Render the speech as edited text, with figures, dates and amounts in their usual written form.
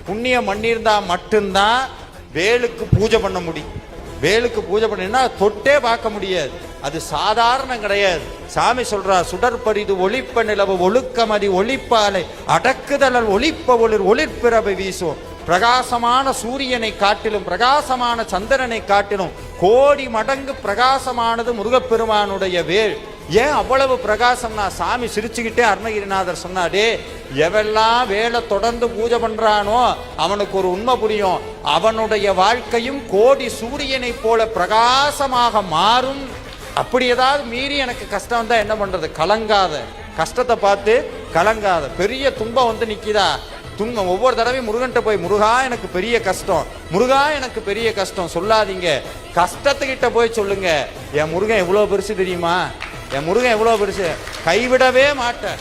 புண்ணியம் பண்ணியிருந்தா மட்டும்தான் வேலுக்கு பூஜை பண்ண முடியும். வேலுக்கு பூஜை பண்ணினா தொட்டே பார்க்க முடியாது, அது சாதாரணம் கிடையாது. சாமி சொல்றா, சுடற்பரிது ஒளிப்ப நிலவு ஒழுக்கமதி ஒளிப்பாலை அடக்குதலல் ஒளிப்ப ஒளிர் ஒளிர்பிறவை வீசும். பிரகாசமான சூரியனை காட்டிலும் பிரகாசமான சந்திரனை காட்டிலும் கோடி மடங்கு பிரகாசமானது முருகப்பெருமானுடைய வேல். ஏன் அவ்வளவு பிரகாசம்னா, சாமி சிரிச்சுக்கிட்டே அருணகிரிநாதர் சொன்னாடே, எவெல்லாம் வேலை தொடர்ந்து பூஜை பண்றானோ அவனுக்கு ஒரு உண்மை புரியும், அவனுடைய வாழ்க்கையும் கோடி சூரியனை போல பிரகாசமாக மாறும். அப்படி ஏதாவது மீறி எனக்கு கஷ்டம் வந்தா என்ன பண்றது? கலங்காத, கஷ்டத்தை பார்த்து கலங்காத. பெரிய துன்பம் வந்து நிக்குதா, துன்பம் ஒவ்வொரு தடவையும் முருகன்ட்ட போய் முருகா எனக்கு பெரிய கஷ்டம், முருகா எனக்கு பெரிய கஷ்டம் சொல்லாதீங்க. கஷ்டத்துக்கிட்ட போய் சொல்லுங்க, என் முருகன் எவ்வளவு பெருசு தெரியுமா, என் முருகன் எவ்வளவு பெருசு, கைவிடவே மாட்டேன்.